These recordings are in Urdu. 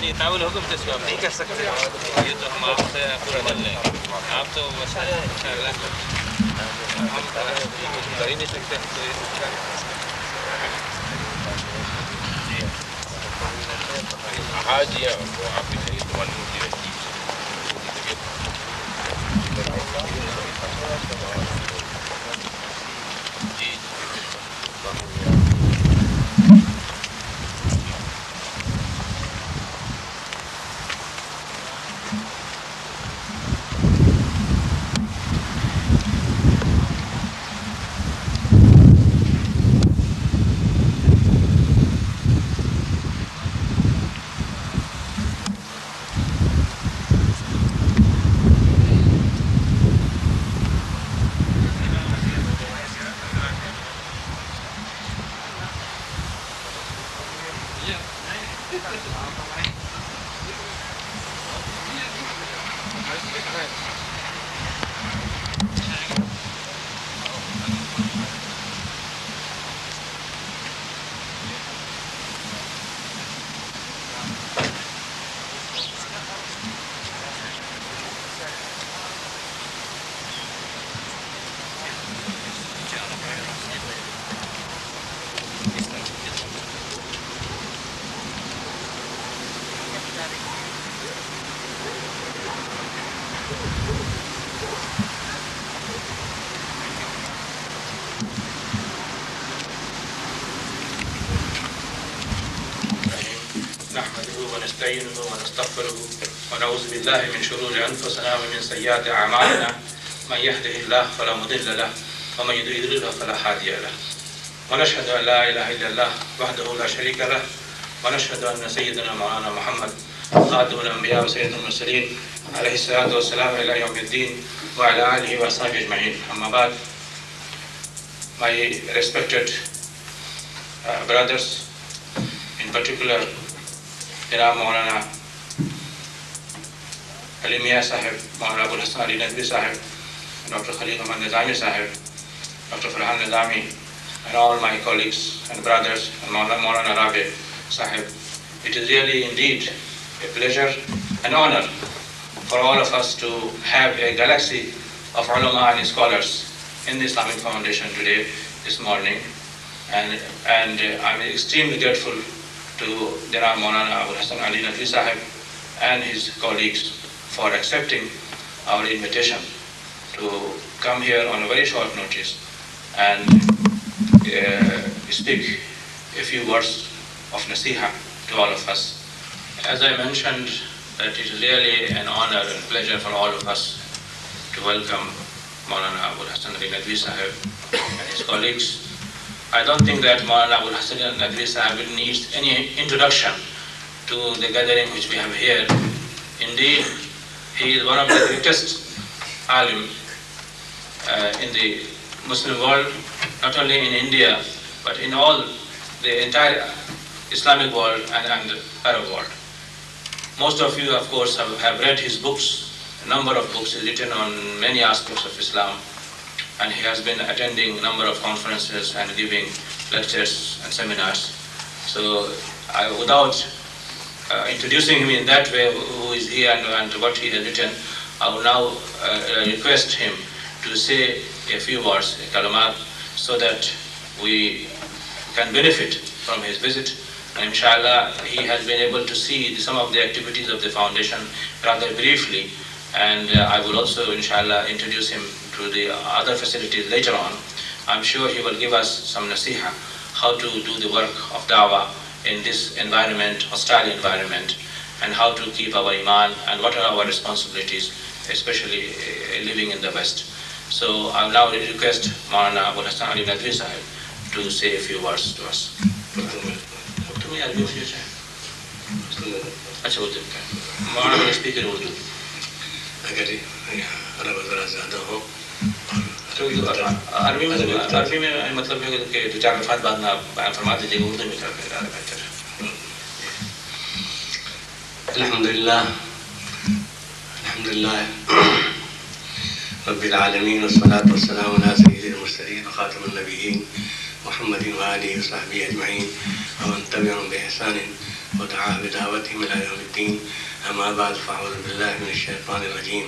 نہیں تاول حکم سے اس کو آپ نہیں کر سکتے، یہ تو ہم آپ سے پورا کر لیں، آپ تو بس انشاءاللہ ہم کر ہی نہیں سکتے. حاجی آپ کی صحیح تو معلوم ہوتی رہتی جی. نحمده ونستعينه ونستغفره ونعوذ بالله من شرور أنفسنا ومن سيئات أعمالنا من يهده الله فلا مضل له ومن يضلل فلا هادي له ونشهد أن لا إله إلا الله وحده لا شريك له ونشهد أن سيدنا مولانا محمد خاتم الأنبياء وسيد المرسلين عليه الصلاة والسلام إلى يوم الدين وعلى آله وأصحابه أجمعين. أما بعد, my respected brothers, in particular Janaab Maulana Ali Mian Sahib, Maulana Abul Hassan Ali Nadwi Sahib, Dr. Khalil Ahmad Nizami Sahib, Dr. Farhan Nizami, and all my colleagues and brothers, and Maulana Rabi Sahib. It is really indeed a pleasure and honor for all of us to have a galaxy of ulama and scholars in the Islamic Foundation today, this morning. And I'm extremely grateful to Janaab Maulana Abul Hassan Ali Nadwi Sahib and his colleagues for accepting our invitation to come here on a very short notice and speak a few words of nasiha to all of us. As I mentioned, that it is really an honor and pleasure for all of us to welcome Maulana Abul Hassan Ali Nadwi Sahib and his colleagues. I don't think that Maulana Abul Hassan Ali Nadwi Sahib needs any introduction to the gathering which we have here. Indeed, he is one of the greatest alim in the Muslim world, not only in India, but in all the entire Islamic world and Arab world. Most of you, of course, have read his books. A number of books is written on many aspects of Islam, and he has been attending a number of conferences and giving lectures and seminars. So without introducing him in that way, who is he and what he has written, I will now request him to say a few words, a kalamat, so that we can benefit from his visit. And inshallah, he has been able to see some of the activities of the foundation rather briefly, and I will also inshallah introduce him to the other facilities later on. I'm sure he will give us some nasiha, how to do the work of da'wah in this environment, hostile environment, and how to keep our iman and what are our responsibilities, especially living in the West. So I will now request Maulana Abul Hassan Ali Nadwi Sahib to say a few words to us. اچھا اردو مولانا اسپیکر اردو اگر عرب ذرا زیادہ ہو عربی میں مطلب ہے کہ دو چار الفاظ بعد میں آپ بیان فرما دیجیے گا اردو میں کر کے زیادہ بہتر ہے. الحمدللہ رب العالمین والصلاة والسلام علی سید المرسلین وخاتم النبیین محمد وآلہ وصحبہ اجمعین ومن تبعهم بإحسان ودعا بدعوتهم إلى يوم الدين. أما بعد فأعوذ بالله من الشيطان الرجيم.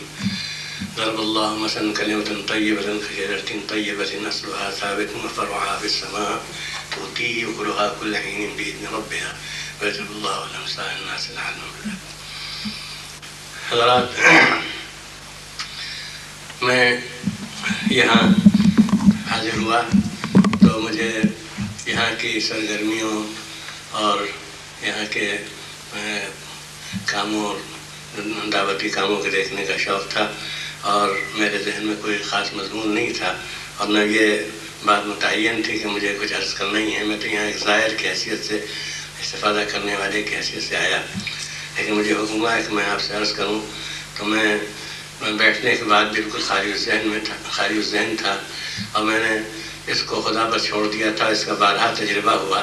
ضرب الله مثلا كلمة طيبة كشجرة طيبة أصلها ثابت وفرعها في السماء تؤتي أكلها كل حين بإذن ربها ويضرب الله الأمثال للناس لعلهم يتقون. حضرات، میں یہاں حاضر ہوا تو مجھے یہاں کی سرگرمیوں اور یہاں کے کاموں دعوتی کاموں کے دیکھنے کا شوق تھا، اور میرے ذہن میں کوئی خاص مضمون نہیں تھا، اور نہ یہ بات متعین تھی کہ مجھے کچھ عرض کرنا ہی ہے. میں تو یہاں ایک زائر کی حیثیت سے، استفادہ کرنے والے کی حیثیت سے آیا، لیکن مجھے حکم ہوا ہے کہ میں آپ سے عرض کروں. تو میں بیٹھنے کے بعد بالکل خالی ذہن تھا، اور میں نے اس کو خدا پر چھوڑ دیا تھا. اس کا بارہا تجربہ ہوا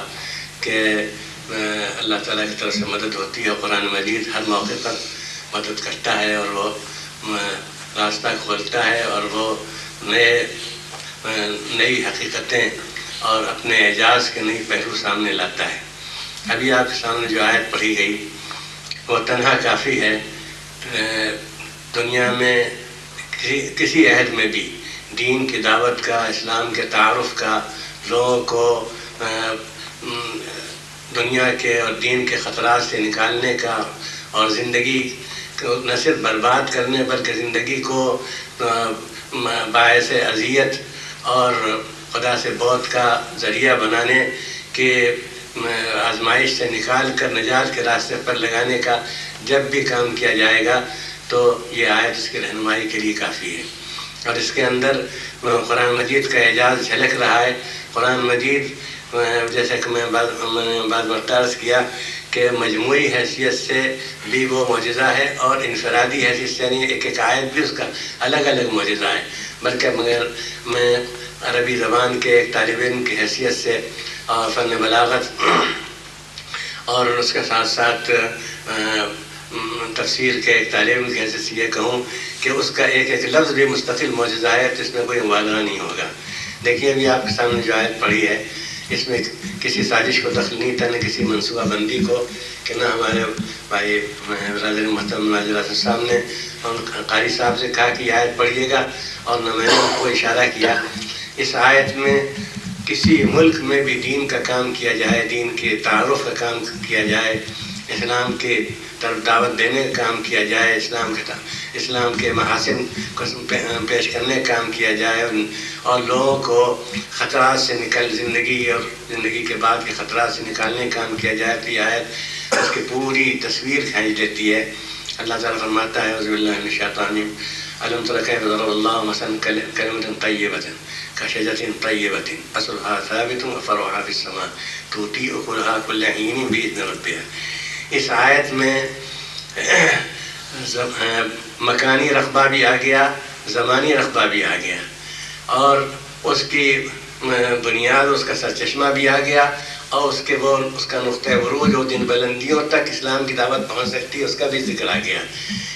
کہ اللہ تعالیٰ کی طرف سے مدد ہوتی ہے. قرآن مجید ہر موقع پر مدد کرتا ہے، اور وہ راستہ کھولتا ہے، اور وہ نئی حقیقتیں اور اپنے اعجاز کے نئی پہلو سامنے لاتا ہے. ابھی آپ کے سامنے جو آیت پڑھی گئی وہ تنہا کافی ہے. دنیا میں کسی عہد میں بھی دین کی دعوت کا، اسلام کے تعارف کا، لوگوں کو دنیا کے اور دین کے خطرات سے نکالنے کا، اور زندگی کو نہ صرف برباد کرنے بلکہ زندگی کو باعث اذیت اور خدا سے بعد کا ذریعہ بنانے کے آزمائش سے نکال کر نجات کے راستے پر لگانے کا جب بھی کام کیا جائے گا تو یہ آیت اس کی رہنمائی کے لیے کافی ہے. اور اس کے اندر قرآن مجید کا اعجاز جھلک رہا ہے. قرآن مجید جیسے کہ میں بعض مرتبہ عرض کیا کہ مجموعی حیثیت سے بھی وہ معجزہ ہے، اور انفرادی حیثیت سے یعنی ایک آیت بھی اس کا الگ الگ معجزہ ہے. بلکہ مگر میں عربی زبان کے ایک طالب علم کی حیثیت سے اور فن بلاغت اور اس کے ساتھ ساتھ تفسیر کے ایک طالب علم کی حیثیت سے یہ کہوں کہ اس کا ایک ایک لفظ بھی مستقل معجزہ ہے، جس میں کوئی مبالغہ نہیں ہوگا. دیکھیے ابھی آپ کے سامنے جو آیت پڑھی ہے اس میں کسی سازش کو دخل نہیں تھا، نہ کسی منصوبہ بندی کو، کہ نہ ہمارے بھائی برادر محترم ناظر صاحب نے قاری صاحب سے کہا کہ یہ آیت پڑھیے گا، اور نہ میں نے ان کو اشارہ کیا. اس آیت میں کسی ملک میں بھی دین کا کام کیا جائے، دین کے تعارف کا کام کیا جائے، اسلام کے طرف دعوت دینے کا کام کیا جائے، اسلام کے محاسن کو پیش کرنے کا کام کیا جائے، اور لوگوں کو خطرات سے زندگی اور زندگی کے بعد کے خطرات سے نکالنے کا کام کیا جائے، تو یہ آیت اس کی پوری تصویر کھینچ دیتی ہے. اللہ تعالیٰ فرماتا ہے اعوذ باللہ من الشیطان الرجیم الم تر کیف ضرب اللہ مثلا کلمۃ طیبۃ کشجرۃ طیبۃ اصلها ثابت وفرعها فی السماء تؤتی اکلها کل حین بإذن ربها. اس آیت میں مکانی رقبہ بھی آ گیا، زمانی رقبہ بھی آ گیا، اور اس کی بنیاد، اس کا سرچشمہ بھی آ گیا، اور اس کا نقطۂ عروج اور جن بلندیوں تک اسلام کی دعوت پہنچ سکتی ہے اس کا بھی ذکر آ گیا.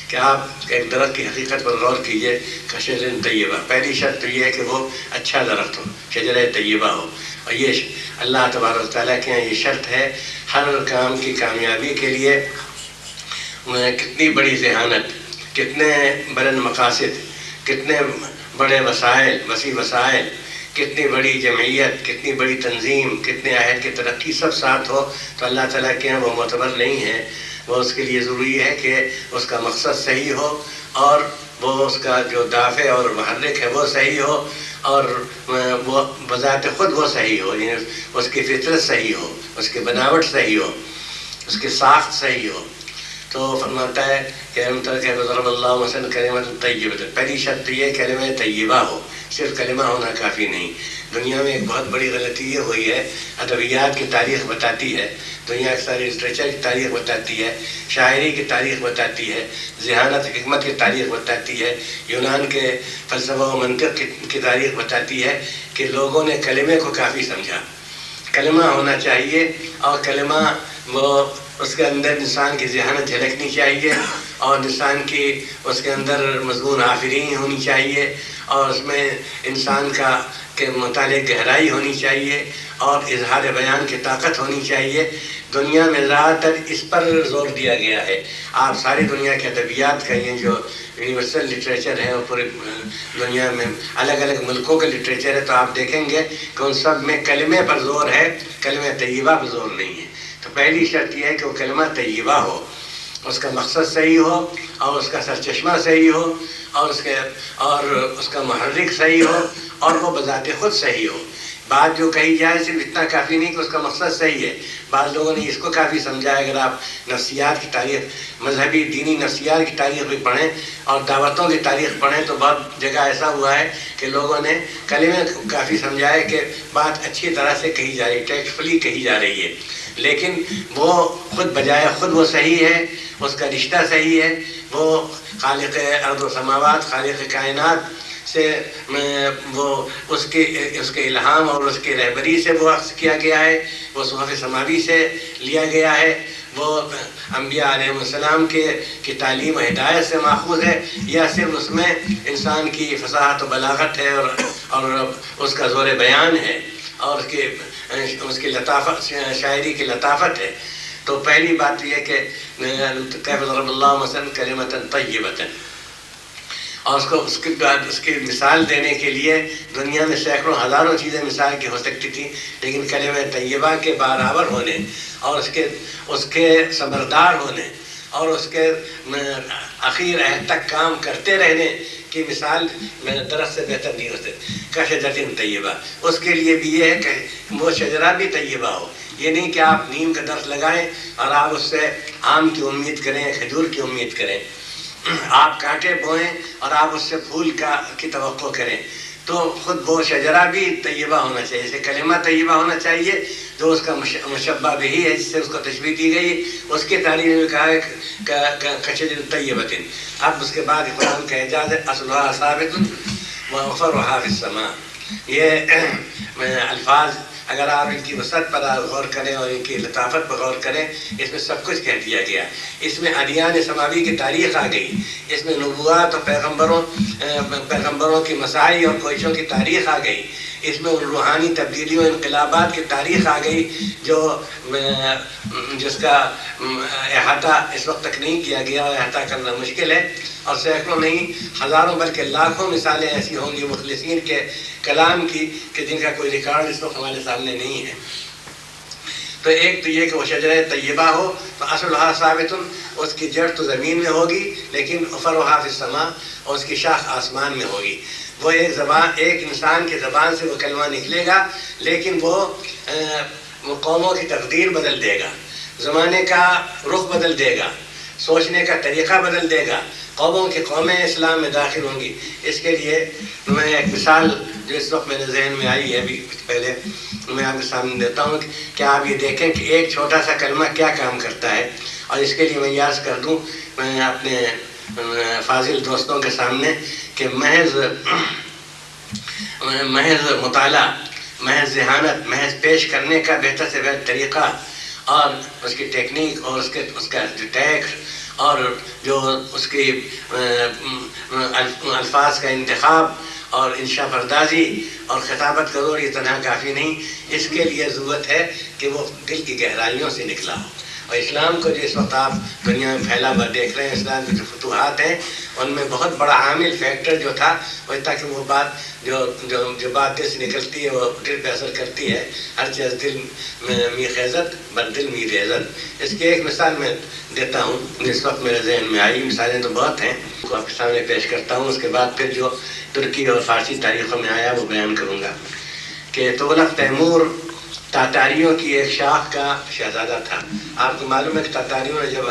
کہ آپ ایک درخت کی حقیقت پر غور کیجئے، کشجرۃ طیبہ. پہلی شرط تو یہ ہے کہ وہ اچھا درخت ہو، شجرہ طیبہ ہو، اور یہ اللہ تبارک و تعالیٰ کے یہاں یہ شرط ہے ہر کام کی کامیابی کے لیے. کتنی بڑی ذہانت، کتنے بلند مقاصد، کتنے بڑے وسائل، وسیع وسائل، کتنی بڑی جمعیت، کتنی بڑی تنظیم، کتنے عہد کی ترقی سب ساتھ ہو تو اللہ تعالیٰ کے یہاں وہ معتبر نہیں ہے. وہ اس کے لیے ضروری ہے کہ اس کا مقصد صحیح ہو، اور وہ اس کا جو دافع اور محرک ہے وہ صحیح ہو، اور وہ بذات خود وہ صحیح ہو، یعنی اس کی فطرت صحیح ہو، اس کی بناوٹ صحیح ہو، اس کی ساخت صحیح ہو. تو فرماتا ہے کہ ضرب اللہ مثلا کلمۃ طیبۃ. پہلی شرط یہ کلمہ طیبہ ہو. صرف کلمہ ہونا کافی نہیں. دنیا میں ایک بہت بڑی غلطی یہ ہوئی ہے، ادبیات کی تاریخ بتاتی ہے، دنیا کی ساری لٹریچر کی تاریخ بتاتی ہے، شاعری کی تاریخ بتاتی ہے، ذہانت حکمت کی تاریخ بتاتی ہے، یونان کے فلسفہ و منطق کی تاریخ بتاتی ہے کہ لوگوں نے کلمے کو کافی سمجھا. کلمہ ہونا چاہیے، اور کلمہ وہ اس کے اندر انسان کی ذہانت جھلکنی چاہیے، اور انسان کی اس کے اندر مضمون آفرینی ہونی چاہیے، اور اس میں انسان کے متعلق گہرائی ہونی چاہیے، اور اظہار بیان کی طاقت ہونی چاہیے۔ دنیا میں زیادہ تر اس پر زور دیا گیا ہے۔ آپ ساری دنیا کے ادبیات کا یہ جو یونیورسل لٹریچر ہے، وہ پورے دنیا میں الگ الگ ملکوں کا لٹریچر ہے، تو آپ دیکھیں گے کہ ان سب میں کلمے پر زور ہے، کلمہ طیبہ پر زور نہیں ہے۔ تو پہلی شرط یہ ہے کہ وہ کلمہ طیبہ ہو، اس کا مقصد صحیح ہو، اور اس کا سرچشمہ صحیح ہو، اور اس کا محرک صحیح ہو، اور وہ بذات خود صحیح ہو۔ بات جو کہی جائے صرف اتنا کافی نہیں کہ اس کا مقصد صحیح ہے۔ بعض لوگوں نے اس کو کافی سمجھا ہے۔ اگر آپ نفسیات کی تاریخ، مذہبی دینی نفسیات کی تاریخ بھی پڑھیں اور دعوتوں کی تاریخ پڑھیں، تو بہت جگہ ایسا ہوا ہے کہ لوگوں نے کلمے کافی سمجھا ہے کہ بات اچھی طرح سے کہی جا رہی ہے، ٹیکٹفلی کہی جا رہی ہے، لیکن وہ خود بجائے خود وہ صحیح ہے، اس کا رشتہ صحیح ہے، وہ خالق ارض و سماوات، خالق کائنات سے وہ اس کے الہام اور اس کے رہبری سے وہ اخذ کیا گیا ہے، وہ صحف سماوی سے لیا گیا ہے، وہ انبیاء علیہ السلام کی تعلیم و ہدایت سے ماخوذ ہے، یا صرف اس میں انسان کی فصاحت و بلاغت ہے اور اس کا زور بیان ہے، اور اس کی لطافت، شاعری کی لطافت ہے۔ تو پہلی بات یہ ہے کہ کیف ضرب اللہ مثلا کلمۃ طیبۃ، اور اس کے بعد اس کی مثال دینے کے لیے دنیا میں سینکڑوں ہزاروں چیزیں مثال کی ہو سکتی تھی، لیکن کلمہ طیبہ کے برابر ہونے اور اس کے ثمردار ہونے اور اس کے اخیر عہد تک کام کرتے رہنے کی مثال درخت سے بہتر نہیں ہو سکتی۔ کشجرۃ طیبہ، اس کے لیے بھی یہ ہے کہ وہ شجرہ بھی طیبہ ہو۔ یہ نہیں کہ آپ نیم کا درخت لگائیں اور آپ اس سے آم کی امید کریں، کھجور کی امید کریں، آپ کانٹے بوئیں اور آپ اس سے پھول کی توقع کریں۔ تو خود وہ شجرہ بھی طیبہ ہونا چاہیے، جیسے کلمہ طیبہ ہونا چاہیے، جو اس کا مشبہ بھی ہے، جس سے اس کو تشبیہ دی گئی، اس کی تعریف میں کہا ہے کشجرۃ طیبۃ۔ اب اس کے بعد قرآن کا اعجاز ہے اصلھا ثابت وفرعھا فی السماء۔ یہ الفاظ اگر آپ ان کی وسعت پر غور کریں اور ان کی لطافت پر غور کریں، اس میں سب کچھ کہہ دیا گیا۔ اس میں ادیان سماوی کی تاریخ آ گئی، اس میں نبوات اور پیغمبروں کی مساعی اور کوششوں کی تاریخ آ گئی، اس میں روحانی تبدیلیوں، انقلابات کی تاریخ آ گئی، جس کا احاطہ اس وقت تک نہیں کیا گیا، اور احاطہ کرنا مشکل ہے، اور سینکڑوں نہیں ہزاروں بلکہ لاکھوں مثالیں ایسی ہوں گی مخلصین کے کلام کی کہ جن کا کوئی ریکارڈ اس وقت ہمارے سامنے نہیں ہے۔ تو ایک تو یہ کہ وہ شجرہ طیبہ ہو، تو اصلھا ثابت، اس کی جڑ تو زمین میں ہوگی، لیکن فرعھا فی السماء، اور اس کی شاخ آسمان میں ہوگی۔ وہ ایک انسان کی زبان سے وہ کلمہ نکلے گا، لیکن وہ قوموں کی تقدیر بدل دے گا، زمانے کا رخ بدل دے گا، سوچنے کا طریقہ بدل دے گا، قومیں اسلام میں داخل ہوں گی۔ اس کے لیے میں ایک مثال جو اس وقت میرے ذہن میں آئی ہے، ابھی پہلے میں آپ کے سامنے دیتا ہوں کہ آپ یہ دیکھیں کہ ایک چھوٹا سا کلمہ کیا کام کرتا ہے۔ اور اس کے لیے میں یاد کر دوں میں اپنے فاضل دوستوں کے سامنے کہ محض مطالعہ، محض ذہانت، محض پیش کرنے کا بہتر سے بہتر طریقہ، اور اس کی ٹیکنیک، اور اس کا جو ٹیکسٹ، اور جو اس کی الفاظ کا انتخاب، اور انشاء پردازی اور خطابت کا زور، یہ تنہا کافی نہیں، اس کے لیے ضرورت ہے کہ وہ دل کی گہرائیوں سے نکلا ہو۔ اور اسلام کو جو اس وقت آپ دنیا میں پھیلا ہوا دیکھ رہے ہیں، اسلام کے جو فتوحات ہیں، ان میں بہت بڑا عامل فیکٹر جو تھا وہ تھا کہ وہ بات جو بات دل سے نکلتی ہے وہ دل پہ اثر کرتی ہے۔ ہر چیز دل میں می خیزت بر دل می ریزت۔ اس کی ایک مثال میں دیتا ہوں جس وقت میرے ذہن میں آئی، مثالیں تو بہت ہیں، وہ آپ کے سامنے پیش کرتا ہوں، اس کے بعد پھر جو ترکی اور فارسی تاریخوں میں آیا وہ بیان کروں گا۔ کہ تغلق تیمور تاتاریوں کی ایک شاخ کا شہزادہ تھا۔ آپ کو معلوم ہے کہ تاتاریوں نے جب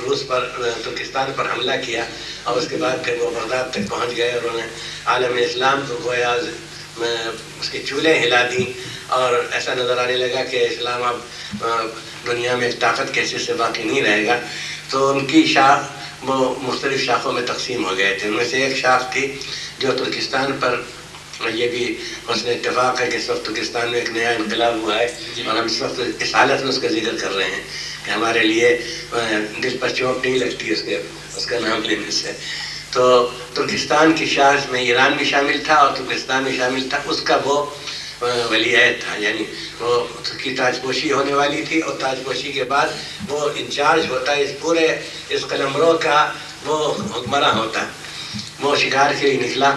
روس پر، ترکستان پر حملہ کیا، اور اس کے بعد پھر وہ بغداد تک پہنچ گئے، اور انہوں نے عالم اسلام کو گویا اس کی چولیں ہلا دیں، اور ایسا نظر آنے لگا کہ اسلام اب دنیا میں ایک طاقت کے حیثیت سے باقی نہیں رہے گا۔ تو ان کی شاخ وہ مختلف شاخوں میں تقسیم ہو گئے تھے۔ ان میں سے ایک شاخ تھی جو ترکستان پر اور یہ بھی حسن اتفاق ہے کہ اس وقت ترکستان میں ایک نیا انقلاب ہوا ہے اور ہم اس وقت اس حالت میں اس کا ذکر کر رہے ہیں کہ ہمارے لیے دل پر چوٹ نہیں لگتی اس کا نام لینے سے. تو ترکستان کی شاخ میں ایران بھی شامل تھا اور ترکستان بھی شامل تھا. اس کا وہ ولی عہد تھا، یعنی وہ اس کی تاج پوشی ہونے والی تھی اور تاج پوشی کے بعد وہ انچارج ہوتا ہے اس پورے اس قلمرو کا، وہ حکمراں ہوتا. وہ شکار کے لیے نکلا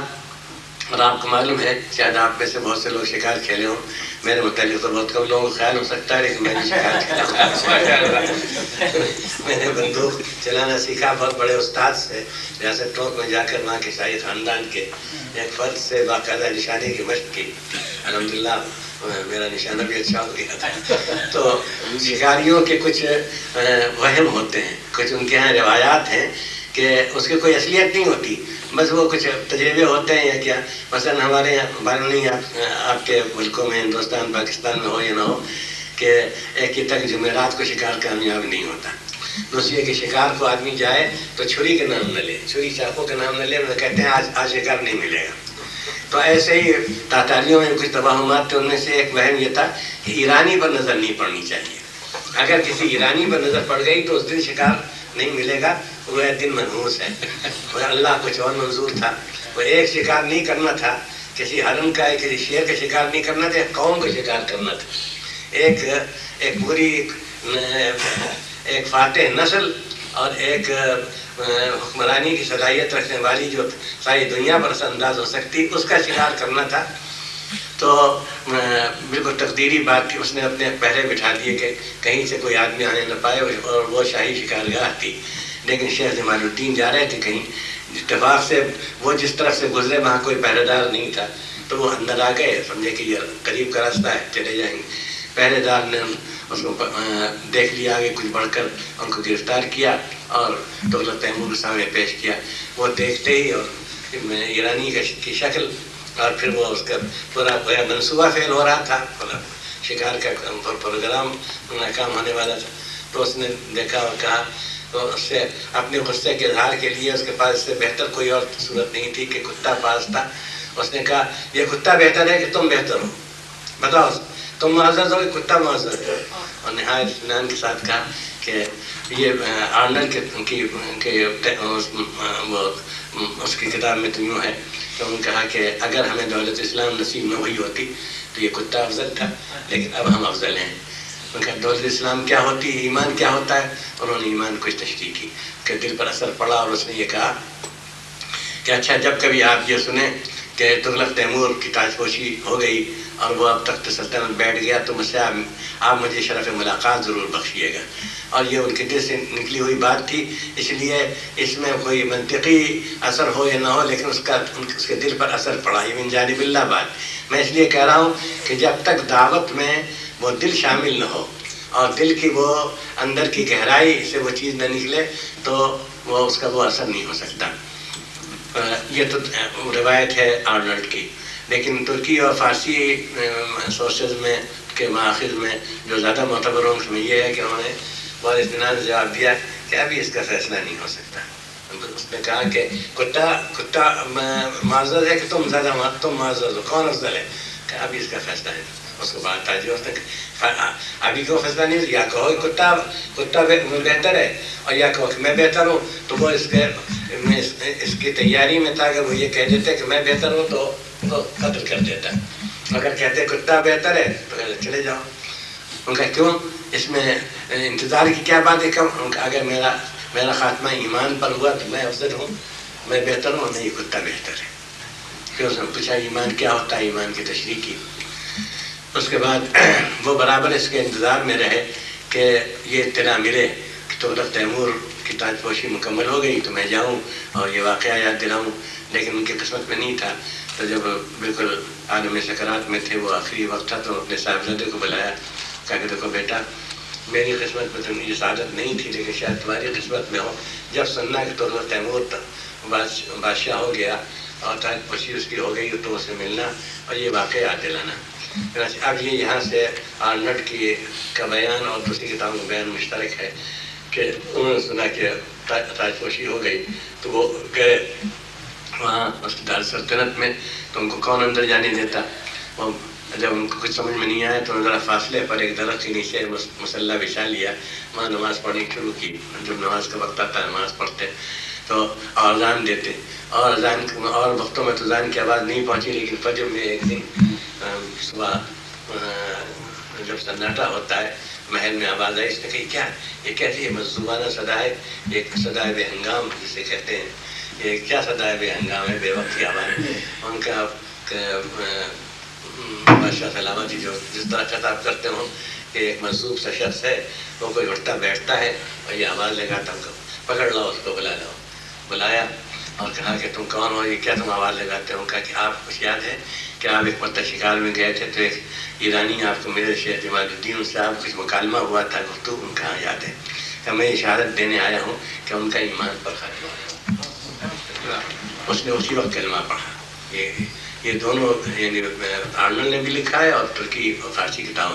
اور آپ کو معلوم ہے، شاید آپ میں سے بہت سے لوگ شکار کھیلے ہوں، میرے متعلق تو بہت کم لوگوں کو خیال ہو سکتا ہے لیکن میں نے شکار کھیلا. میں نے بندوق چلانا سیکھا بہت بڑے استاد سے، ریاست ٹونک میں جا کر وہاں کے شاہی خاندان کے ایک فرد سے باقاعدہ نشانے کی مشق کی. الحمدللہ میرا نشانہ بھی اچھا ہو گیا تھا. تو شکاریوں کے کچھ وہم ہوتے ہیں، کچھ ان کے یہاں روایات ہیں کہ اس کی کوئی اصلیت نہیں ہوتی، بس وہ کچھ تجربے ہوتے ہیں یا کیا. مثلا ہمارے یہاں معلوم نہیں آپ کے ملکوں میں ہندوستان پاکستان میں ہو یا نہ ہو کہ ایک ہی تک جمعرات کو شکار کامیاب نہیں ہوتا. دوسری کہ شکار کو آدمی جائے تو چھری کا نام نہ لے، چھری چاقو کا نام نہ لے، وہ کہتے ہیں آج شکار نہیں ملے گا. تو ایسے ہی تاتاریوں میں کچھ توہمات تھے، ان میں سے ایک وہم یہ تھا کہ ایرانی پر نظر نہیں پڑنی چاہیے. اگر کسی ایرانی پر نظر پڑ گئی تو اس دن شکار نہیں ملے گا، وہ دن منحوس ہے. اور اللہ کچھ اور منظور تھا، وہ ایک شکار نہیں کرنا تھا، کسی ہرن کا کسی شیر کا شکار نہیں کرنا تھا، ایک قوم کا شکار کرنا تھا. ایک پوری ایک فاتح نسل اور ایک حکمرانی کی صلاحیت رکھنے والی جو ساری دنیا پر اثر انداز ہو سکتی، اس کا شکار کرنا تھا. تو بالکل تقدیری بات تھی، اس نے اپنے پہرے بٹھا دیے کہ کہیں سے کوئی آدمی آنے نہ پائے، اور وہ شاہی شکارگاہ تھی. لیکن شیخ جمال الدین جا رہے تھے کہیں، اتفاق سے وہ جس طرف سے گزرے وہاں کوئی پہرے دار نہیں تھا، تو وہ اندر آ گئے، سمجھے کہ یہ قریب کا راستہ ہے چلے جائیں گے. پہرے دار نے اس کو دیکھ لیا، آگے کچھ بڑھ کر ان کو گرفتار کیا اور تغلق تیمور کے سامنے پیش کیا. وہ دیکھتے ہی اور ایرانی کی شکل، اور پھر وہ اس کا پورا منصوبہ فعل ہو رہا تھا، شکار کا پروگرام ناکام ہونے والا تھا. تو اس نے دیکھا اور کہا، تو اس سے اپنے غصے کے اظہار کے لیے اس کے پاس اس سے بہتر کوئی اور صورت نہیں تھی کہ کتا پاس تھا. اس نے کہا یہ کتا بہتر ہے کہ تم بہتر ہو، بتاؤ تم معزز ہو کہ کتا معزز ہے. اور نہایت اطمینان کے ساتھ کہا کہ یہ آرنلڈ اس کی کتاب میں تو یوں ہے کہ انہوں نے کہا کہ اگر ہمیں دولت اسلام نصیب نہ ہوئی ہوتی تو یہ کتا افضل تھا، لیکن اب ہم افضل ہیں. ان کا دولت اسلام کیا ہوتی ہے، ایمان کیا ہوتا ہے. انہوں نے ایمان کو تشریح کی کہ دل پر اثر پڑا، اور اس نے یہ کہا کہ اچھا جب کبھی آپ یہ سنیں کہ تغلق تیمور کی تاج پوشی ہو گئی اور وہ اب تخت سلطنت بیٹھ گیا تو مجھ سے آپ مجھے شرف ملاقات ضرور بخشیے گا. اور یہ ان کے دل سے نکلی ہوئی بات تھی، اس لیے اس میں کوئی منطقی اثر ہو یا نہ ہو، لیکن اس کے دل پر اثر پڑا. یہ من جانب اللہ بات میں اس لیے کہہ رہا ہوں کہ جب تک دعوت میں وہ دل شامل نہ ہو اور دل کی وہ اندر کی گہرائی سے وہ چیز نہ نکلے تو وہ اس کا وہ اثر نہیں ہو سکتا. یہ تو روایت ہے آرنلڈ کی. لیکن ترکی اور فارسی سورسز میں کے ماخذ میں جو زیادہ معتبر ہوں اس میں یہ ہے کہ انہوں نے بہت اطمینان سے جواب دیا کہ ابھی اس کا فیصلہ نہیں ہو سکتا. اس نے کہا کہ کتا معزز ہے کہ تم معزز ہو، کون افضل ہے؟ کہ ابھی اس کا فیصلہ ہے. اس کو بات آ جو ابھی کیوں فیصلہ نہیں، یا کہو کتا بہتر ہے اور یا کہو کہ میں بہتر ہوں. تو وہ اس کی تیاری میں تھا کہ وہ یہ کہہ دیتے کہ میں بہتر ہوں تو قتل کر دیتا. اگر کہتے کتا بہتر ہے تو چلے جاؤ. ان کا کیوں، اس میں انتظار کی کیا بات ہے؟ اگر میرا خاتمہ ایمان پر ہوا تو میں افضل ہوں، میں بہتر ہوں، نہیں کتا بہتر ہے. پھر اس نے پوچھا ایمان کیا ہوتا ہے، ایمان کی تشریح کی. اس کے بعد وہ برابر اس کے انتظار میں رہے کہ یہ اطلاع ملے کہ تغلق تیمور کی تاج پوشی مکمل ہو گئی تو میں جاؤں اور یہ واقعہ یاد دلاؤں. لیکن ان کی قسمت میں نہیں تھا. تو جب بالکل عالم سکرات میں تھے، وہ آخری وقت تھا، تو اپنے صاحبزادے کو بلایا، کہا کہ دیکھو بیٹا میری قسمت میں تو یہ سعادت نہیں تھی، لیکن شاید تمہاری قسمت میں ہو. جب سننا کہ تغلق تیمور بادشاہ ہو گیا اور تاج پوشی اس کی ہو گئی تو اسے ملنا اور یہ واقعہ یاد دلانا. اب یہ یہاں سے آرنلڈ کا بیان اور دوسری کتابوں کا بیان مشترک ہے کہ انہوں نے سنا کہ تاج پوشی ہو گئی تو وہ گئے وہاں اس دار سلطنت میں، تو ان کو کون اندر جانے دیتا؟ وہ جب ان کو کچھ سمجھ میں نہیں آیا تو ذرا فاصلے پر ایک درخت کے نیچے مسلح بچھا لیا، وہاں نماز پڑھنی شروع کی. جب نماز کا وقت آتا ہے نماز پڑھتے تو اذان دیتے، اور اذان اور وقتوں میں تو اذان کی آواز نہیں پہنچی، لیکن فجر میں ایک دن صبح جب سناٹا ہوتا ہے محل میں آواز آئی. اس نے کہی کیا یہ کہتی ہے مزدورانہ صدا ہے، ایک صدا بے ہنگام جسے کہتے ہیں، یہ کیا صدا ہے بے ہنگام ہے، بے وقت کی آواز. ان کا بادشاہ سلامتی جو جس طرح خطاب کرتے ہوں کہ ایک مجذوب سا شخص ہے، وہ کوئی اٹھتا بیٹھتا ہے اور یہ آواز لگاتا ہوں، پکڑ لاؤ اس کو، بلا لاؤ. بلایا اور کہا کہ تم کون ہو، یہ کیا تم آواز لگاتے ہو؟ کہا کہ آپ کچھ یاد ہے کہ آپ ایک مرتبہ شکار میں گئے تھے تو ایک ایرانی آپ کو ملے، شیخ جمال الدین، ان سے آپ کچھ مکالمہ ہوا تھا، گفتگو. ان کا یاد ہے کہ میں اشارت دینے آیا ہوں کہ ان کا ایمان پر خاتمہ ہو. اس نے اسی وقت کلمہ پڑھا. یہ دونوں یعنی آرنولڈ نے بھی لکھا ہے اور ترکی اور فارسی کتاب.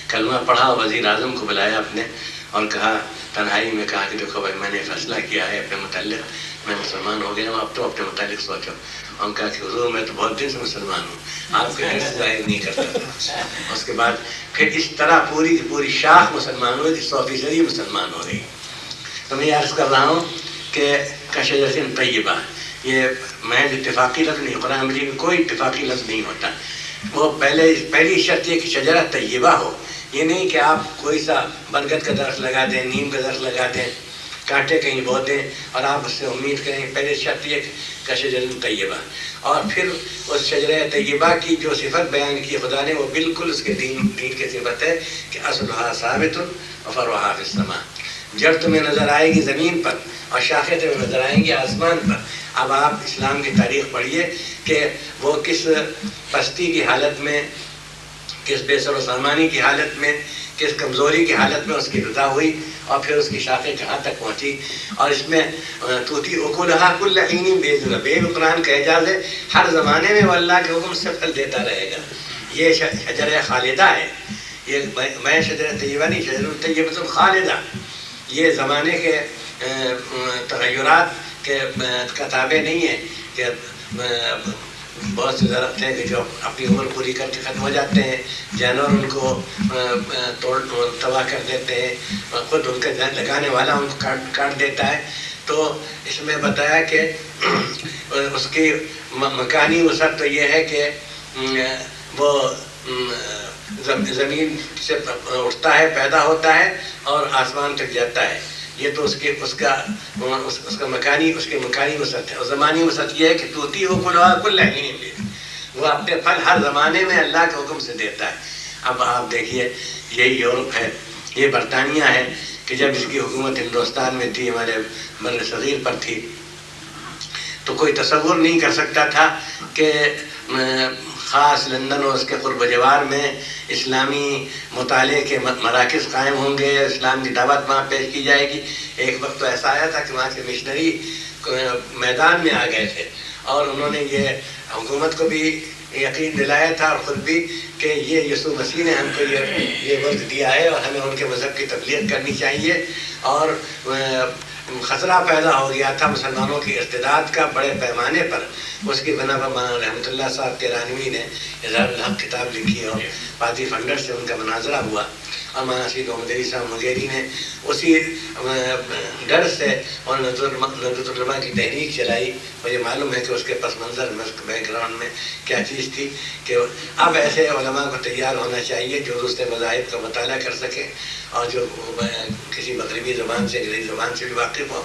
کلمہ پڑھا، وزیر اعظم کو بلایا اپنے اور کہا تنہائی میں، کہا کہ دیکھو بھائی میں نے فیصلہ کیا ہے اپنے متعلق، میں مسلمان ہو گیا ہوں، اب تو اپنے متعلق سوچو. اور کہا کہ حضور میں تو بہت دن سے مسلمان ہوں، آپ کے گھر سے ظاہر نہیں کرتا تھا. اس کے بعد پھر اس طرح پوری پوری شاخ مسلمان ہوئی، 100% مسلمان ہو گئی. تو میں یہ عرض کر رہا ہوں کہ کشجرۃ طیبہ، یہ محض اتفاقی لفظ نہیں، قرآن مجید میں کوئی اتفاقی لفظ نہیں ہوتا. وہ پہلی شرط یہ کہ شجرہ طیبہ ہو. یہ نہیں کہ آپ کوئی سا برگد کا درخت لگا دیں، نیم کا درخت لگا دیں، کانٹے کہیں بو دیں اور آپ اس سے امید کریں. پہلے شرط یہ کہ شجرۃ طیبہ. اور پھر اس شجرہ طیبہ کی جو صفت بیان کی خدا نے، وہ بالکل اس کے دین کی صفت ہے کہ اصلھا ثابت وفرعھا فی السماء. جڑ تمہیں نظر آئے گی زمین پر اور شاخیں تمہیں نظر آئیں گی آسمان پر. اب آپ اسلام کی تاریخ پڑھیے کہ وہ کس پستی کی حالت میں، کس بے سر و سامانی کی حالت میں، کس کمزوری کی حالت میں اس کی ابتدا ہوئی اور پھر اس کی شاخیں کہاں تک پہنچی. اور اس میں توتی اکلھا کل حین باذن ربہ، قرآن کا اعجاز ہے، ہر زمانے میں وہ اللہ کے حکم سے پھل دیتا رہے گا. یہ شجرہ خالدہ ہے، یہ میں شجرہ طیبہ نہیں، شجرہ طیبہ خالدہ. یہ زمانے کے تغیرات کے کتابیں نہیں ہیں کہ بہت سے درخت ہیں کہ جو اپنی عمر پوری کر کے ختم ہو جاتے ہیں، جانور ان کو تباہ کر دیتے ہیں، خود ان کے لگانے والا ان کو کاٹ دیتا ہے. تو اس میں بتایا کہ اس کی مکانی وسعت تو یہ ہے کہ وہ زمین سے اٹھتا ہے، پیدا ہوتا ہے اور آسمان تک جاتا ہے. یہ تو اس کا مکانی وسعت ہے. اور زمانی وسعت یہ ہے کہ توتی اکلھا کل حین، وہ اپنے پھل ہر زمانے میں اللہ کے حکم سے دیتا ہے. اب آپ دیکھیے، یہ یورپ ہے، یہ برطانیہ ہے کہ جب اس کی حکومت ہندوستان میں تھی، ہمارے بر صغیر پر تھی، تو کوئی تصور نہیں کر سکتا تھا کہ خاص لندن اور اس کے قرب و جوار میں اسلامی مطالعے کے مراکز قائم ہوں گے، اسلام کی دعوت وہاں پیش کی جائے گی. ایک وقت تو ایسا آیا تھا کہ وہاں کے مشنری میدان میں آ گئے تھے اور انہوں نے یہ حکومت کو بھی یقین دلایا تھا اور خود بھی کہ یہ یسوع مسیح نے ہم کو یہ وقت دیا ہے اور ہمیں ان کے مذہب کی تبلیغ کرنی چاہیے. اور خطرہ پیدا ہو گیا تھا مسلمانوں کی ارتداد کا بڑے پیمانے پر. اس کی بنا پر مولانا رحمۃ اللہ صاحب تہرانوی نے اظہار الحق کتاب لکھی اور پادری فنڈر سے ان کا مناظرہ ہوا. اور مولانا سید محمد علی صاحب مغیری نے اسی ڈر سے اور ندوۃ العلماء کی تحریک چلائی. مجھے معلوم ہے کہ اس کے پس منظر میں، اس کے بیک گراؤنڈ میں کیا چیز تھی کہ اب ایسے علماء کو تیار ہونا چاہیے جو دوسرے مذاہب کا مطالعہ کر سکیں اور جو کسی مغربی زبان سے، انگریزی زبان سے بھی واقف ہو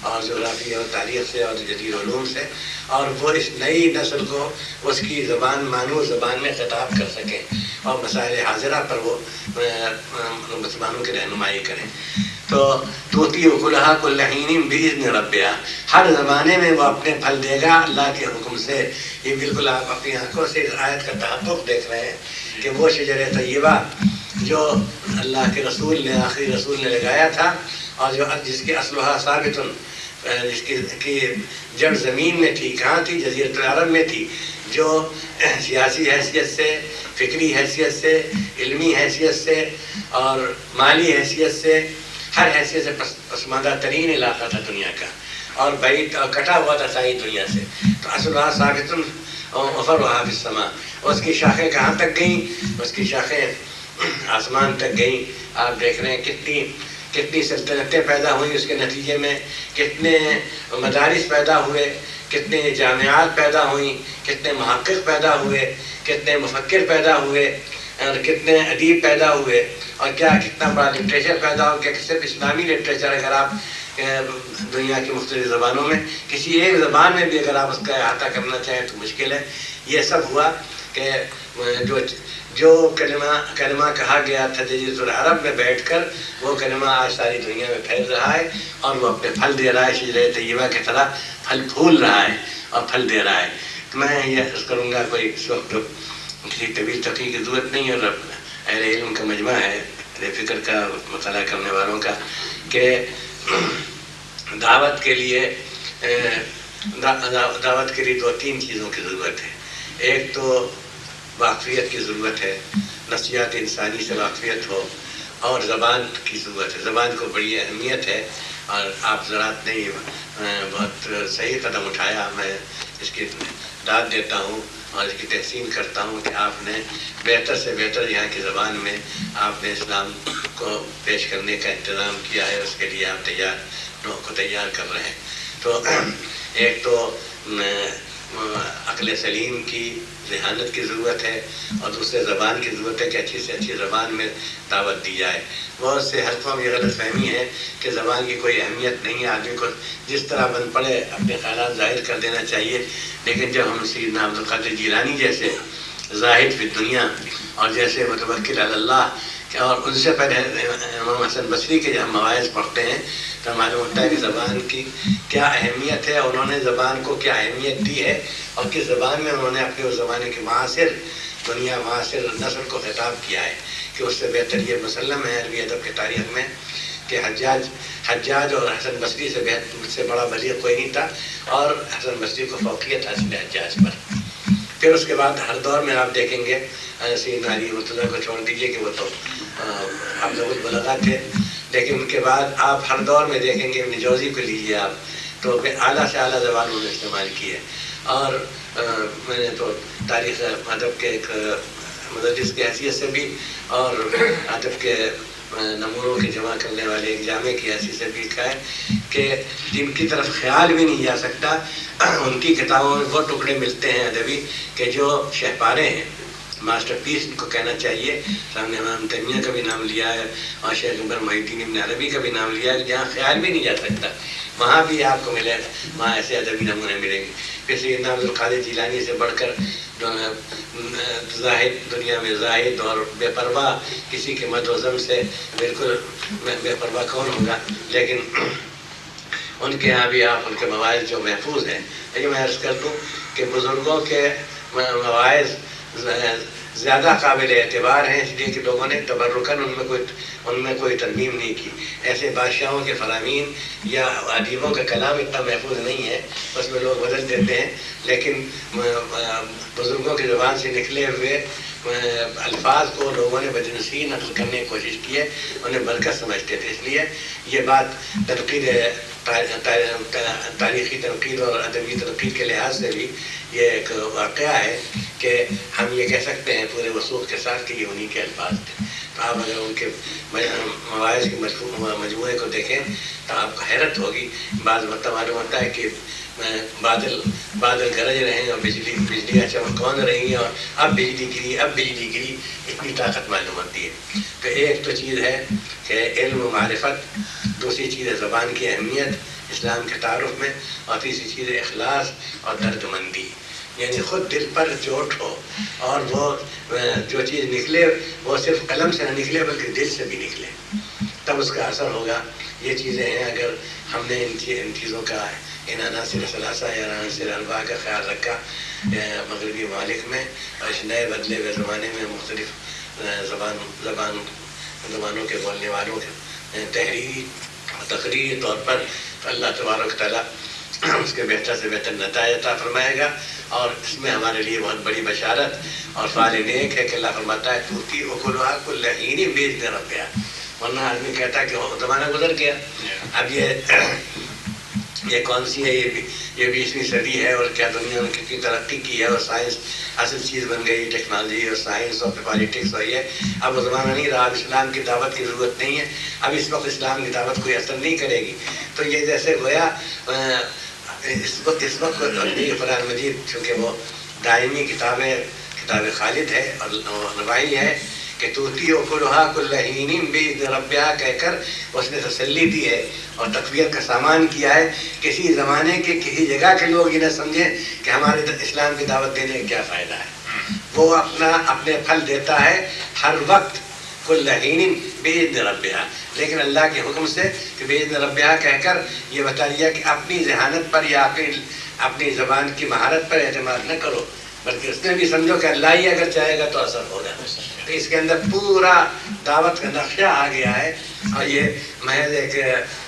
اور جغرافی اور تاریخ سے اور جدید علوم سے، اور وہ اس نئی نسل کو اس کی زبان، مانوس زبان میں خطاب کر سکیں اور مسائل حاضرہ پر وہ مسلمانوں کی رہنمائی کریں. تو توتی اکلھا کل حین باذن ربھا، ہر زمانے میں وہ اپنے پھل دے گا اللہ کے حکم سے. یہ بالکل آپ اپنی آنکھوں سے اس آیت کا تحقق دیکھ رہے ہیں کہ وہ شجرہ طیبہ جو اللہ کے رسول نے، آخری رسول نے لگایا تھا اور جو جس کی اصلھا ثابت، جس کی جڑ زمین میں تھی، کہاں تھی؟ جزیرۃ العرب میں تھی، جو سیاسی حیثیت سے، فکری حیثیت سے، علمی حیثیت سے اور مالی حیثیت سے، ہر حیثیت سے پسماندہ ترین علاقہ تھا دنیا کا. اور بعید اور کٹا ہوا تھا ساری دنیا سے. تو اصلها ثابت وفرعها فی السماء. اس کی شاخیں کہاں تک گئیں؟ اس کی شاخیں آسمان تک گئیں. آپ دیکھ رہے ہیں کتنی سلطنتیں پیدا ہوئیں اس کے نتیجے میں، کتنے مدارس پیدا ہوئے، کتنے جامعات پیدا ہوئیں، کتنے محقق پیدا ہوئے، کتنے مفکر پیدا ہوئے، اور کتنے ادیب پیدا ہوئے، اور کتنا بڑا لٹریچر پیدا ہو گیا. صرف اسلامی لٹریچر اگر آپ دنیا کی مختلف زبانوں میں کسی ایک زبان میں بھی اگر آپ اس کا احاطہ کرنا چاہیں تو مشکل ہے. یہ سب ہوا کہ جو کلمہ کہا گیا تھا جزیرۃ العرب میں بیٹھ کر، وہ کلمہ آج ساری دنیا میں پھیل رہا ہے اور وہ اپنے پھل دے رہا ہے، شجرہ طیبہ کی طرح پھل پھول رہا ہے اور پھل دے رہا ہے. میں یہ عرض کروں گا، کوئی اس وقت کسی طویل تقریر کی ضرورت نہیں ہے، اور اہل علم کا مجمع ہے، اہل فکر کا، مطالعہ کرنے والوں کا، کہ دعوت کے لیے دو تین چیزوں کی ضرورت ہے. ایک تو واقفیت کی ضرورت ہے، نفسیات انسانی سے واقفیت ہو، اور زبان کی ضرورت ہے. زبان کو بڑی اہمیت ہے، اور آپ حضرات نے بہت صحیح قدم اٹھایا. میں اس کی داد دیتا ہوں اور اس کی تحسین کرتا ہوں کہ آپ نے بہتر سے بہتر یہاں کی زبان میں آپ نے اسلام کو پیش کرنے کا انتظام کیا ہے. اس کے لیے آپ تیار کر رہے ہیں. تو ایک تو عقل سلیم کی ذہانت کی ضرورت ہے، اور دوسرے زبان کی ضرورت ہے کہ اچھی سے اچھی زبان میں دعوت دی جائے. بہت سے حلقوں میں یہ غلط فہمی ہے کہ زبان کی کوئی اہمیت نہیں ہے، آدمی کو جس طرح بن پڑے اپنے خیالات ظاہر کر دینا چاہیے. لیکن جب ہم سیدنا عبد القادر جیلانی جیسے زاہد فی الدنیا اور جیسے متوکل علی اللہ، اور ان سے پہلے امام حسن بصری کے جب ہم مواعظ پڑھتے ہیں تو معلوم ہوتا ہے کہ زبان کی کیا اہمیت ہے، انہوں نے زبان کو کیا اہمیت دی ہے، اور کس زبان میں انہوں نے اپنے اس زمانے کے معاصر معاصر نسل کو خطاب کیا ہے. کہ اس سے بہتر یہ مسلم ہے عربی ادب کی تاریخ میں کہ حجاج اور حسن بصری سے بڑا بلیغ کوئی نہیں تھا، اور حسن بصری کو فوقیت حاصل ہے حجاج پر. پھر اس کے بعد ہر دور میں آپ دیکھیں گے، سیدنا علی مرتضیٰ کو چھوڑ دیجئے کہ وہ تو ابلغ البلاغہ تھے، لیکن ان کے بعد آپ ہر دور میں دیکھیں گے، ابن جوزی کو لیجیے آپ، تو اعلیٰ سے اعلیٰ زبان انہوں نے استعمال کی ہے. اور میں نے تو تاریخ ادب کے ایک مدرس کی حیثیت سے بھی، اور ادب کے نمونوں کے جمع کرنے والے ایک جامع کی حیثیت سے بھی لکھا ہے کہ جن کی طرف خیال بھی نہیں جا سکتا، ان کی کتابوں میں وہ ٹکڑے ملتے ہیں ادبی کہ جو شہپارے ہیں، ماسٹر پیس ان کو کہنا چاہیے. سامنے امام تیمیہ کا بھی نام لیا ہے، اور شیخ عمر محی الدین ابن عربی کا بھی نام لیا ہے. جہاں خیال بھی نہیں جا سکتا وہاں بھی آپ کو ملے، وہاں ایسے ادبی نمونے ملیں گے. پھر سیدنا عبد القادر جیلانی سے بڑھ کر زاہد، دنیا میں زاہد اور بے پرواہ، کسی کے مد و ذم سے بالکل بے پرواہ کون ہوگا، لیکن ان کے ہاں بھی آپ ان کے مواعظ جو محفوظ ہیں. لیکن میں عرض کر دوں کہ بزرگوں کے مواعظ زیادہ قابل اعتبار ہیں، اس لیے کہ لوگوں نے تبرکاً ان میں کوئی ترمیم نہیں کی. ایسے بادشاہوں کے فرامین یا ادیبوں کا کلام اتنا محفوظ نہیں ہے، اس میں لوگ بدل دیتے ہیں. لیکن بزرگوں کی زبان سے نکلے ہوئے الفاظ کو لوگوں نے بجنسی نقل کرنے کی کوشش کی ہے، انہیں برکت سمجھتے تھے. اس لیے یہ بات تاریخی تنقید اور ادبی تنقید کے لحاظ سے بھی یہ ایک واقعہ ہے کہ ہم یہ کہہ سکتے ہیں پورے وثوق کے ساتھ کہ یہ انہی کے الفاظ تھے. تو آپ اگر ان کے مواعظ کے مجموعے کو دیکھیں تو آپ کو حیرت ہوگی. بعض مرتبہ معلوم ہوتا ہے کہ بادل گرج رہے ہیں اور بجلیاں چمکون رہی ہیں، اور اب بجلی گری، اتنی طاقت معلوم ہوتی ہے. تو ایک تو چیز ہے کہ علم و معرفت، دوسری چیز ہے زبان کی اہمیت اسلام کے تعارف میں، اور تیسری چیز ہے اخلاص اور درد مندی. یعنی خود دل پر چوٹ ہو، اور وہ جو چیز نکلے وہ صرف قلم سے نہ نکلے بلکہ دل سے بھی نکلے، تب اس کا اثر ہوگا. یہ چیزیں ہیں. اگر ہم نے ان چیزوں کا، ان عناصر ثلاثہ یا عناصر اربعہ کا خیال رکھا مغربی ممالک میں، اور اس نئے بدلے ہوئے زمانے میں مختلف زبانوں کے بولنے والوں کے تحریری تقریری طور پر، اللہ تبارک تعالیٰ اس کے بہتر سے بہتر نتائج عطا فرمائے گا. اور اس میں ہمارے لیے بہت بڑی بشارت اور فعل نیک ہے کہ اللہ فرماتا ہے توتی اکلھا کل حین باذن ربھا. ورنہ آدمی کہتا ہے کہ زمانہ گزر گیا. اب یہ یہ کون سی ہے، یہ 20ویں صدی ہے اور کیا دنیا میں کتنی ترقی کی ہے اور سائنس اصل چیز بن گئی، ٹیکنالوجی اور سائنس اور پالیٹکس ہوئی ہے. اب وہ زمانہ نہیں رہا، اب اسلام کی دعوت کی ضرورت نہیں ہے، اب اس وقت اسلام کی دعوت کوئی اثر نہیں کرے گی. تو یہ جیسے گویا اس وقت قرآن مجید چونکہ وہ دائمی کتاب خالد ہے اور نوائی ہے کہ توتی و کلہا کل حین بإذن ربہا کہہ کر اس نے تسلی دی ہے اور تقویت کا سامان کیا ہے. کسی زمانے کے کسی جگہ کے لوگ یہ نہ سمجھیں کہ ہمارے اسلام کی دعوت دینے کا کیا فائدہ ہے. وہ اپنے پھل دیتا ہے ہر وقت کل حین بإذن ربہا، لیکن اللہ کے حکم سے کہ بإذن ربہا کہہ کر یہ بتا دیا کہ اپنی ذہانت پر یا اپنی زبان کی مہارت پر اعتماد نہ کرو، بلکہ اس میں بھی سمجھو کہ اللہ ہی اگر چاہے گا تو اثر ہوگا. تو اس کے اندر پورا دعوت کا نقشہ آ گیا ہے. اور یہ محض ایک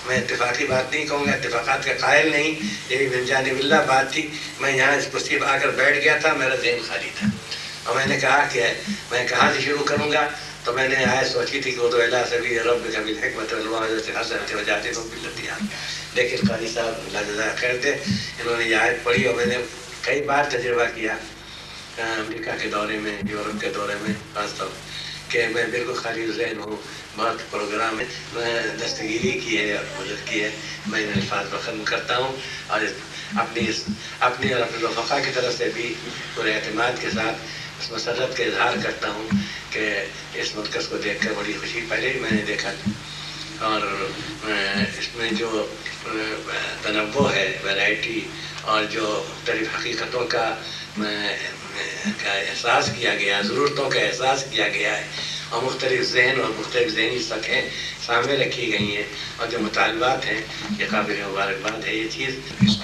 میں اتفاقی بات نہیں کہوں گا، اتفاقات کا قائل نہیں، یہ بھی من جانب اللہ بات تھی. میں یہاں اس کرسی پہ آ کر بیٹھ گیا تھا، میرا ذہن خالی تھا اور میں نے کہا کہ میں کہاں سے شروع کروں گا. تو میں نے آئے سوچی تھی کہ وہ تو اللہ سبیل ربک بالحکمت والموعظۃ الحسنۃ وجادلھم بالتی ہی، لیکن قاری صاحب اللہ جزائے خیر دے، انہوں نے یہ آیت پڑھی اور میں نے کئی بار تجربہ کیا امریکہ کے دورے میں، یورپ کے دورے میں خاص طور کہ میں بالکل خالی ذہن ہوں. بہت پروگرام ہے، میں دستگیری کی ہے اور مدد کی ہے. میں ان الفاظ کو ختم کرتا ہوں اور اپنی اور اپنے رفقا کی طرف سے بھی پورے اعتماد کے ساتھ اس مسرت کا اظہار کرتا ہوں کہ اس مرکز کو دیکھ کر بڑی خوشی پہلے ہی میں نے دیکھا اور اس میں جو تنوع ہے، ویرائٹی اور جو مختلف حقیقتوں کا احساس کیا گیا، ضرورتوں کا احساس کیا گیا ہے اور مختلف ذہن اور مختلف ذہنی سطحیں سامنے رکھی گئی ہیں اور جو مطالبات ہیں، یہ قابل مبارکباد ہے یہ چیز.